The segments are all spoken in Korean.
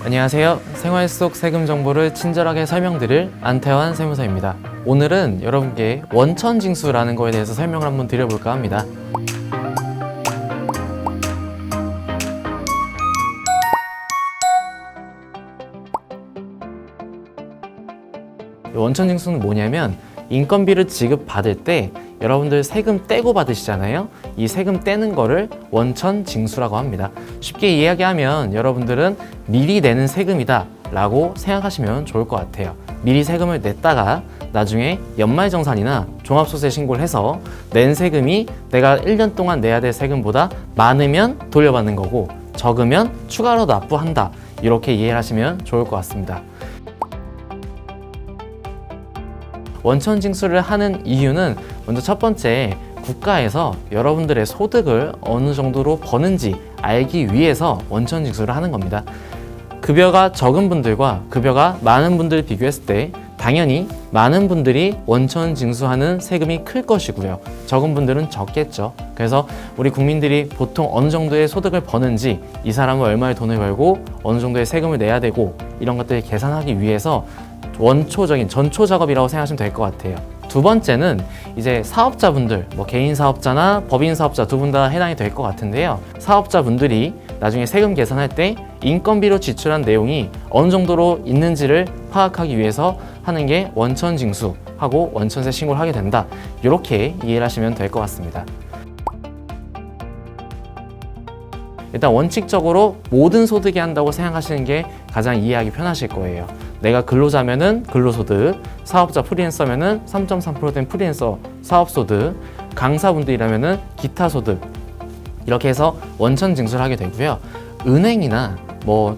안녕하세요. 생활 속 세금 정보를 친절하게 설명드릴 안태환 세무사입니다. 오늘은 여러분께 원천징수라는 거에 대해서 설명을 한번 드려볼까 합니다. 원천징수는 뭐냐면 인건비를 지급받을 때 여러분들 세금 떼고 받으시잖아요. 이 세금 떼는 거를 원천징수라고 합니다. 쉽게 이야기하면 여러분들은 미리 내는 세금이다 라고 생각하시면 좋을 것 같아요. 미리 세금을 냈다가 나중에 연말정산이나 종합소득세 신고를 해서 낸 세금이 내가 1년 동안 내야 될 세금보다 많으면 돌려받는 거고 적으면 추가로 납부한다. 이렇게 이해를 하시면 좋을 것 같습니다. 원천징수를 하는 이유는 먼저 첫 번째, 국가에서 여러분들의 소득을 어느 정도로 버는지 알기 위해서 원천징수를 하는 겁니다. 급여가 적은 분들과 급여가 많은 분들을 비교했을 때 당연히 많은 분들이 원천징수하는 세금이 클 것이고요. 적은 분들은 적겠죠. 그래서 우리 국민들이 보통 어느 정도의 소득을 버는지, 이 사람은 얼마의 돈을 벌고 어느 정도의 세금을 내야 되고 이런 것들을 계산하기 위해서 원초적인 전초 작업이라고 생각하시면 될 것 같아요. 두 번째는 이제 사업자분들, 개인 사업자나 법인 사업자 두 분 다 해당이 될 것 같은데요. 사업자분들이 나중에 세금 계산할 때 인건비로 지출한 내용이 어느 정도로 있는지를 파악하기 위해서 하는 게 원천징수하고 원천세 신고를 하게 된다. 이렇게 이해를 하시면 될 것 같습니다. 일단 원칙적으로 모든 소득이 한다고 생각하시는 게 가장 이해하기 편하실 거예요. 내가 근로자면은 근로소득, 사업자 프리랜서면은 3.3% 된 프리랜서 사업소득, 강사분들이라면은 기타소득, 이렇게 해서 원천징수를 하게 되고요. 은행이나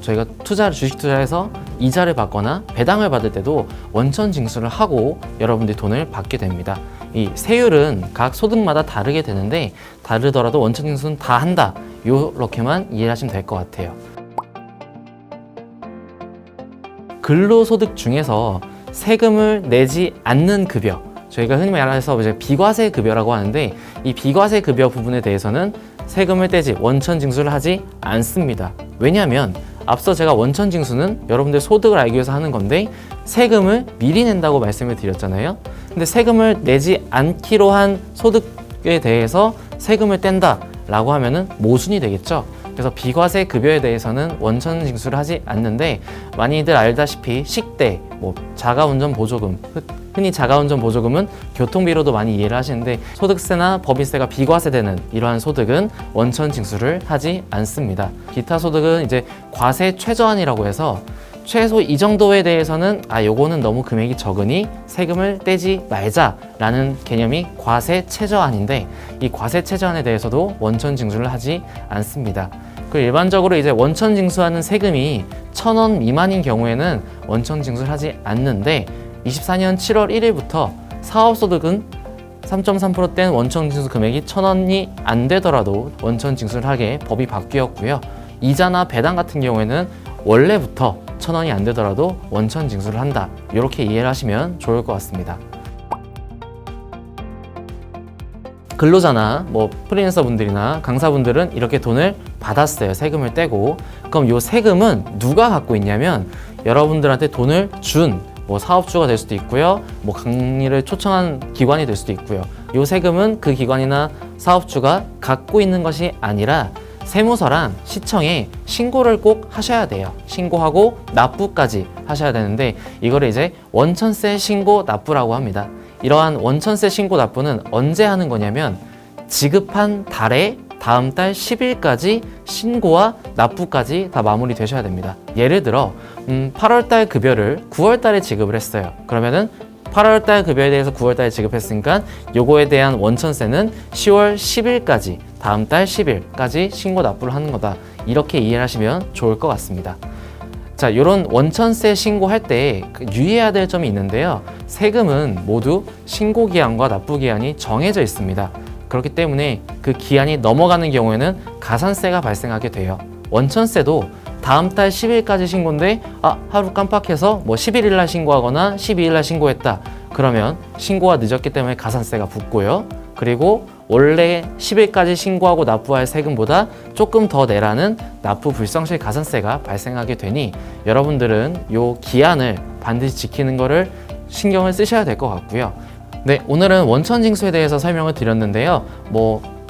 저희가 주식 투자해서 이자를 받거나 배당을 받을 때도 원천징수를 하고 여러분들이 돈을 받게 됩니다. 이 세율은 각 소득마다 다르게 되는데 다르더라도 원천징수는 다 한다. 이렇게만 이해하시면 될 것 같아요. 근로소득 중에서 세금을 내지 않는 급여, 저희가 흔히 말해서 이제 비과세 급여라고 하는데 이 비과세 급여 부분에 대해서는 세금을 떼지 원천징수를 하지 않습니다. 왜냐하면 앞서 제가 원천징수는 여러분들 소득을 알기 위해서 하는 건데 세금을 미리 낸다고 말씀을 드렸잖아요. 근데 세금을 내지 않기로 한 소득에 대해서 세금을 뗀다 라고 하면은 모순이 되겠죠. 그래서 비과세 급여에 대해서는 원천징수를 하지 않는데 많이들 알다시피 식대, 자가운전 보조금, 흔히 자가운전 보조금은 교통비로도 많이 이해를 하시는데 소득세나 법인세가 비과세되는 이러한 소득은 원천징수를 하지 않습니다. 기타 소득은 이제 과세 최저한이라고 해서 최소 이 정도에 대해서는 요거는 너무 금액이 적으니 세금을 떼지 말자라는 개념이 과세 최저한인데 이 과세 최저한에 대해서도 원천징수를 하지 않습니다. 그리고 일반적으로 이제 원천징수하는 세금이 1,000원 미만인 경우에는 원천징수를 하지 않는데 24년 7월 1일부터 사업소득은 3.3%된 원천징수 금액이 1,000원이 안 되더라도 원천징수를 하게 법이 바뀌었고요. 이자나 배당 같은 경우에는 원래부터 1,000원이 안 되더라도 원천징수를 한다. 이렇게 이해를 하시면 좋을 것 같습니다. 근로자나 프리랜서 분들이나 강사분들은 이렇게 돈을 받았어요. 세금을 떼고. 그럼 이 세금은 누가 갖고 있냐면 여러분들한테 돈을 준 사업주가 될 수도 있고요. 강의를 초청한 기관이 될 수도 있고요. 이 세금은 그 기관이나 사업주가 갖고 있는 것이 아니라 세무서랑 시청에 신고를 꼭 하셔야 돼요. 신고하고 납부까지 하셔야 되는데 이거를 이제 원천세 신고 납부라고 합니다. 이러한 원천세 신고 납부는 언제 하는 거냐면 지급한 달에 다음 달 10일까지 신고와 납부까지 다 마무리 되셔야 됩니다. 예를 들어 8월달 급여를 9월달에 지급을 했어요. 그러면은 8월달 급여에 대해서 9월달에 지급했으니까 요거에 대한 원천세는 10월 10일까지 다음 달 10일까지 신고 납부를 하는 거다. 이렇게 이해를 하시면 좋을 것 같습니다. 자, 이런 원천세 신고할 때 유의해야 될 점이 있는데요. 세금은 모두 신고기한과 납부기한이 정해져 있습니다. 그렇기 때문에 그 기한이 넘어가는 경우에는 가산세가 발생하게 돼요. 원천세도 다음 달 10일까지 신고인데 하루 깜빡해서 11일 날 신고하거나 12일 날 신고했다. 그러면 신고가 늦었기 때문에 가산세가 붙고요. 그리고 원래 10일까지 신고하고 납부할 세금보다 조금 더 내라는 납부 불성실 가산세가 발생하게 되니 여러분들은 요 기한을 반드시 지키는 거를 신경을 쓰셔야 될 것 같고요. 네, 오늘은 원천징수에 대해서 설명을 드렸는데요.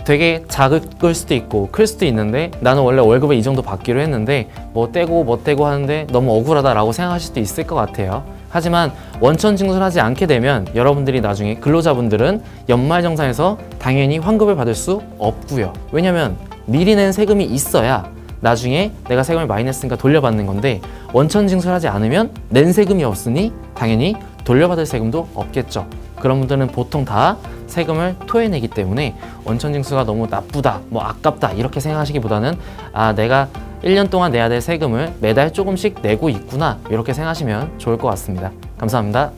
되게 작을 수도 있고 클 수도 있는데 나는 원래 월급을 이 정도 받기로 했는데 떼고 뭐 떼고 하는데 너무 억울하다라고 생각하실 수도 있을 것 같아요. 하지만 원천징수를 하지 않게 되면 여러분들이 나중에 근로자분들은 연말정산에서 당연히 환급을 받을 수 없고요. 왜냐면 미리 낸 세금이 있어야 나중에 내가 세금을 많이 냈으니까 돌려받는 건데 원천징수를 하지 않으면 낸 세금이 없으니 당연히 돌려받을 세금도 없겠죠. 그런 분들은 보통 다 세금을 토해내기 때문에 원천징수가 너무 나쁘다, 아깝다 이렇게 생각하시기보다는 내가 1년 동안 내야 될 세금을 매달 조금씩 내고 있구나 이렇게 생각하시면 좋을 것 같습니다. 감사합니다.